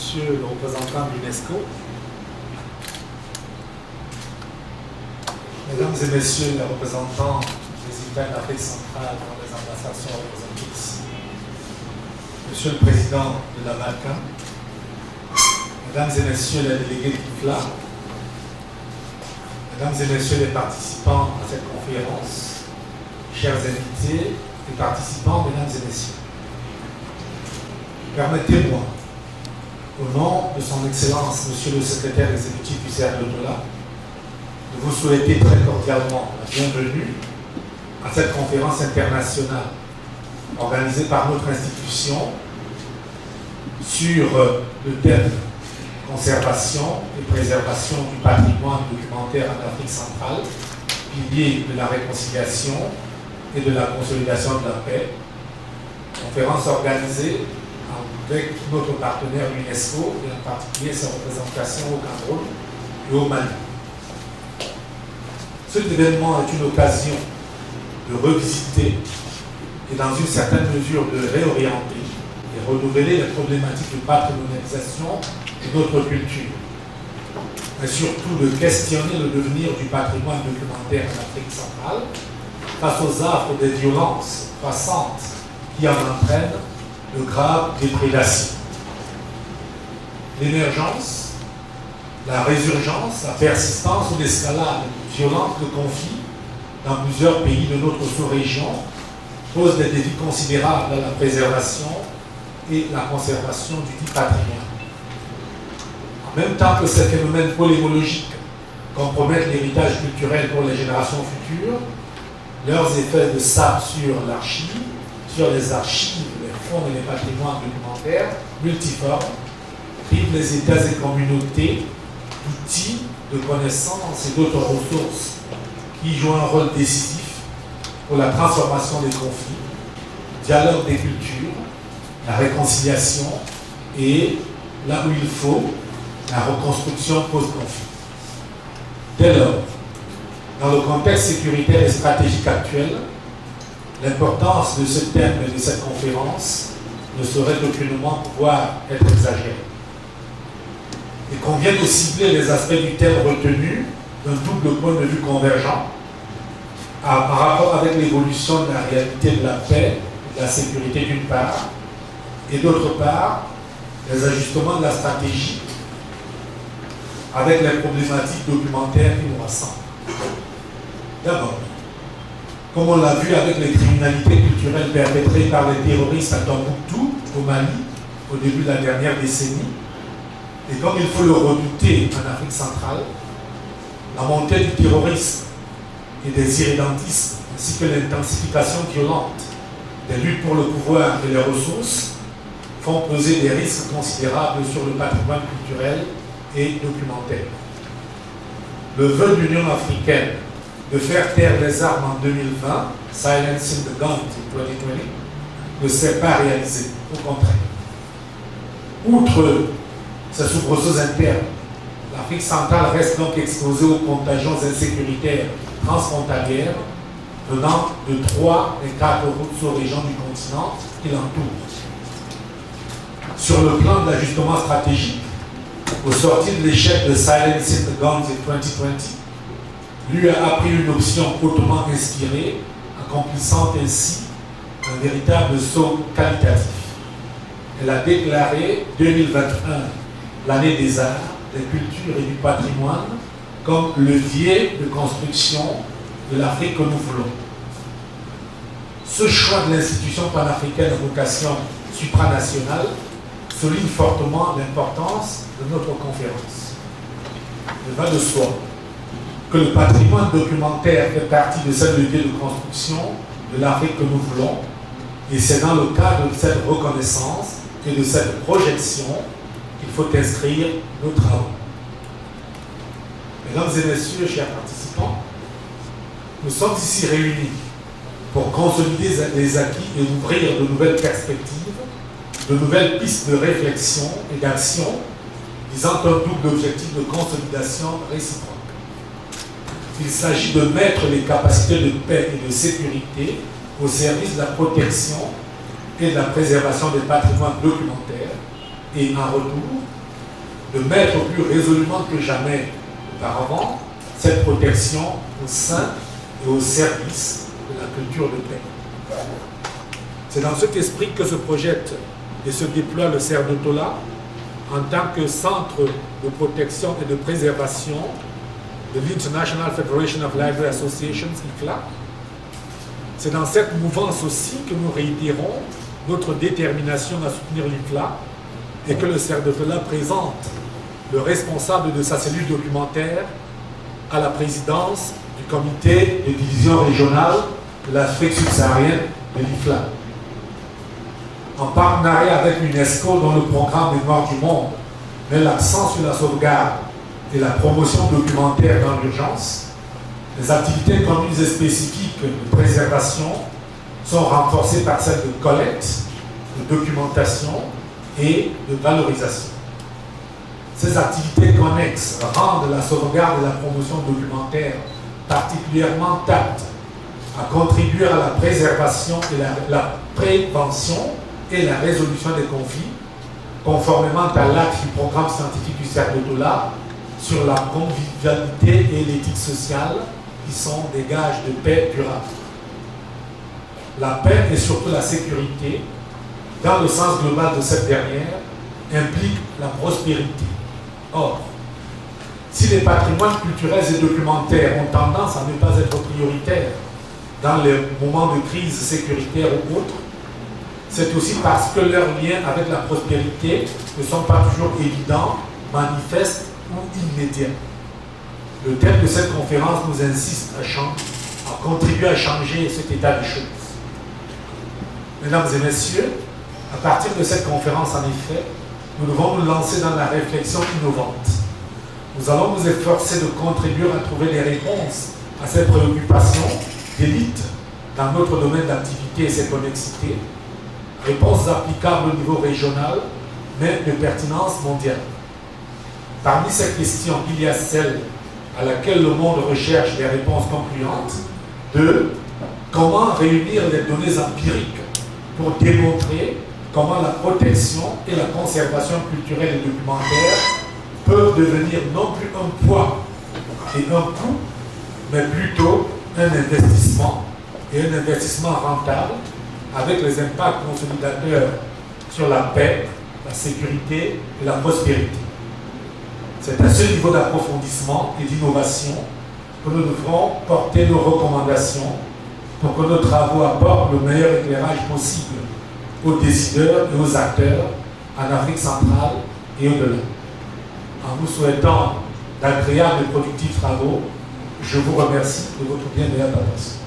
Monsieur le représentant de l'UNESCO, Mesdames et Messieurs les représentants des États d'Afrique centrale dans les ambassades sont représentés ici, Monsieur le Président de la Balkan, Mesdames et Messieurs les délégués du FLA, Mesdames et Messieurs les participants à cette conférence, chers invités et participants, Mesdames et Messieurs, permettez-moi, au nom de son Excellence, Monsieur le Secrétaire exécutif du cercle de l'OLA, de vous souhaiter très cordialement la bienvenue à cette conférence internationale organisée par notre institution sur le thème conservation et préservation du patrimoine documentaire en Afrique centrale, pilier de la réconciliation et de la consolidation de la paix. Conférence organisée avec notre partenaire l'UNESCO et en particulier sa représentation au Cameroun et au Mali. Cet événement est une occasion de revisiter et dans une certaine mesure de réorienter et renouveler les problématiques de patrimonialisation de notre culture, mais surtout de questionner le devenir du patrimoine documentaire en Afrique centrale face aux affres des violences croissantes qui en entraînent de graves déprédations. L'émergence, la résurgence, la persistance ou l'escalade violente de conflits dans plusieurs pays de notre sous-région posent des défis considérables à la préservation et la conservation du dit patrimoine. En même temps que ces phénomènes polémologiques compromettent l'héritage culturel pour les générations futures, leurs effets de sape sur l'archive, sur les archives, les fonds et les patrimoines documentaires multiformes privent les États et communautés d'outils, de connaissances et d'autres ressources qui jouent un rôle décisif pour la transformation des conflits, le dialogue des cultures, la réconciliation et, là où il faut, la reconstruction post-conflit. Dès lors, dans le contexte sécuritaire et stratégique actuel, l'importance de ce thème et de cette conférence ne saurait aucunement pouvoir être exagérée. Il convient de cibler les aspects du thème retenu d'un double point de vue convergent par rapport avec l'évolution de la réalité de la paix et de la sécurité d'une part, et d'autre part, les ajustements de la stratégie avec les problématiques documentaires qui nous rassemblent. D'abord, comme on l'a vu avec les criminalités culturelles perpétrées par les terroristes à Tombouctou, au Mali, au début de la dernière décennie, et comme il faut le redouter en Afrique centrale, la montée du terrorisme et des irrédentismes, ainsi que l'intensification violente des luttes pour le pouvoir et les ressources, font peser des risques considérables sur le patrimoine culturel et documentaire. Le vœu de l'Union africaine de faire taire les armes en 2020, Silencing the Guns in 2020, ne s'est pas réalisé, au contraire. Outre ces soubresauts internes, l'Afrique centrale reste donc exposée aux contagions insécuritaires transfrontalières venant de 3 des 4 sous-régions du continent qui l'entourent. Sur le plan de l'ajustement stratégique, au sortir de l'échec de Silencing the Guns in 2020, l'UE a pris une option hautement inspirée, accomplissant ainsi un véritable saut qualitatif. Elle a déclaré 2021 l'année des arts, des cultures et du patrimoine comme levier de construction de l'Afrique que nous voulons. Ce choix de l'institution panafricaine à vocation supranationale souligne fortement l'importance de notre conférence. Il va de soi que le patrimoine documentaire fait partie de ce levier de construction de l'Afrique que nous voulons, et c'est dans le cadre de cette reconnaissance et de cette projection qu'il faut inscrire nos travaux. Mesdames et messieurs, chers participants, nous sommes ici réunis pour consolider les acquis et ouvrir de nouvelles perspectives, de nouvelles pistes de réflexion et d'action visant un double objectif de consolidation réciproque. Il s'agit de mettre les capacités de paix et de sécurité au service de la protection et de la préservation des patrimoines documentaires et en retour de mettre plus résolument que jamais auparavant cette protection au sein et au service de la culture de paix. C'est dans cet esprit que se projette et se déploie le CERF de Tola en tant que centre de protection et de préservation de l'International Federation of Library Associations, IFLA. C'est dans cette mouvance aussi que nous réitérons notre détermination à soutenir l'IFLA et que le CERF de Tola présente le responsable de sa cellule documentaire à la présidence du comité de division régionale de l'Afrique subsaharienne de l'IFLA. En partenariat avec l'UNESCO, dont le programme Mémoire du Monde met l'accent sur la sauvegarde et la promotion documentaire dans l'urgence, les activités communes et spécifiques de préservation sont renforcées par celles de collecte, de documentation et de valorisation. Ces activités connexes rendent la sauvegarde et la promotion documentaire particulièrement aptes à contribuer à la préservation et la prévention et la résolution des conflits, conformément à l'acte du programme scientifique du CERF de Tola sur la convivialité et l'éthique sociale, qui sont des gages de paix durable. La paix et surtout la sécurité, dans le sens global de cette dernière, implique la prospérité. Or, si les patrimoines culturels et documentaires ont tendance à ne pas être prioritaires dans les moments de crise sécuritaire ou autres, c'est aussi parce que leurs liens avec la prospérité ne sont pas toujours évidents, manifestes ou immédiats. Le thème de cette conférence nous insiste à contribuer à changer cet état de choses. Mesdames et messieurs, à partir de cette conférence, en effet, nous devons nous lancer dans la réflexion innovante. Nous allons nous efforcer de contribuer à trouver des réponses à ces préoccupations d'élite dans notre domaine d'activité et ses connexités, réponses applicables au niveau régional, mais de pertinence mondiale. Parmi ces questions, il y a celle à laquelle le monde recherche des réponses concluantes de comment réunir les données empiriques pour démontrer comment la protection et la conservation culturelle et documentaire peuvent devenir non plus un poids et un coût, mais plutôt un investissement, et un investissement rentable avec les impacts consolidateurs sur la paix, la sécurité et la prospérité. C'est à ce niveau d'approfondissement et d'innovation que nous devrons porter nos recommandations pour que nos travaux apportent le meilleur éclairage possible aux décideurs et aux acteurs en Afrique centrale et au-delà. En vous souhaitant d'agréables et productifs travaux, je vous remercie de votre bienveillante attention.